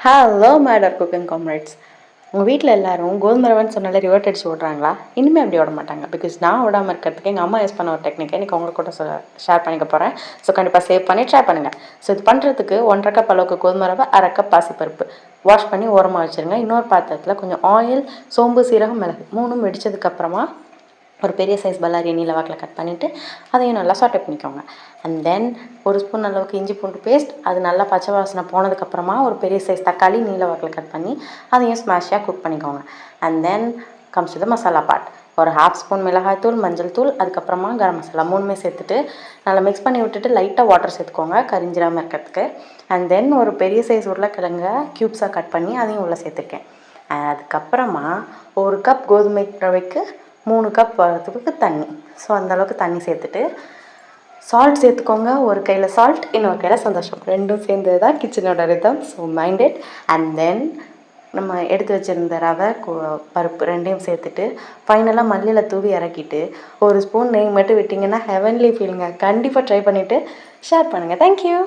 Hello matter cooking comrades. உங்கள் வீட்டில் எல்லாரும் கோதுமை ரவைன்னு சொன்னாலே ரிவர்ட் அடிச்சு ஓடுறாங்களா? இனிமேல் அப்படி ஓட மாட்டாங்க. பிகாஸ் நான் ஓடாமல் இருக்கிறதுக்கு எங்கள் அம்மா யூஸ் பண்ண ஒரு டெக்னிக்கை இன்றைக்கி உங்களுக்கு கூட ஷேர் பண்ணிக்க போகிறேன். ஸோ கண்டிப்பாக சேவ் பண்ணி ட்ரை பண்ணுங்கள். ஸோ இது பண்ணுறதுக்கு 1.5 கப் அளவுக்கு கோதுமை ரவை, 1/2 கப் பாசிப்பருப்பு வாஷ் பண்ணி ஓரமாக வச்சுருங்க. இன்னொரு பாத்திரத்தில் கொஞ்சம் ஆயில், சோம்பு, சீரகம், மிளகு 3ம் வெடித்ததுக்கப்புறமா ஒரு பெரிய சைஸ் பல்லாரி நீல வாக்கில் கட் பண்ணிவிட்டு அதையும் நல்லா சாட்டை பண்ணிக்கோங்க. அண்ட் தென் ஒரு ஸ்பூன் அளவுக்கு இஞ்சி பூண்டு பேஸ்ட், அது நல்லா பச்சை வாசனை போனதுக்கப்புறமா ஒரு பெரிய சைஸ் தக்காளி நீல வாக்கில் கட் பண்ணி அதையும் ஸ்மாஷாக குக் பண்ணிக்கோங்க. And then comes to the masala part. ஒரு 1/2 ஸ்பூன் மிளகாய்த்தூள், மஞ்சள் தூள், அதுக்கப்புறமா கரம் மசாலா 3மே சேர்த்துட்டு நல்லா மிக்ஸ் பண்ணி விட்டுட்டு லைட்டாக வாட்டர் சேர்த்துக்கோங்க கரிஞ்சிராமல் இருக்கிறதுக்கு. அண்ட் தென் ஒரு பெரிய சைஸ் உருளைக்கிழங்க க்யூப்ஸாக கட் பண்ணி அதையும் உள்ளே சேர்த்துருக்கேன். அதுக்கப்புறமா 1 கப் கோதுமை ரவைக்கு 3 கப் வரதுக்கு தண்ணி. ஸோ அந்தளவுக்கு தண்ணி சேர்த்துட்டு சால்ட் சேர்த்துக்கோங்க. ஒரு கையில் சால்ட், இன்னொரு கையில் சந்தோஷம், ரெண்டும் சேர்ந்தது தான் கிச்சனோட rhythm. So minded. And then நம்ம எடுத்து வச்சுருந்த ரவை, பருப்பு ரெண்டையும் சேர்த்துட்டு ஃபைனலாக மல்லியில் தூவி இறக்கிட்டு ஒரு ஸ்பூன் நெய் மட்டும் விட்டிங்கன்னா ஹெவன்லி ஃபீலுங்க. கண்டிப்பாக ட்ரை பண்ணிவிட்டு ஷேர் பண்ணுங்கள். தேங்க்யூ.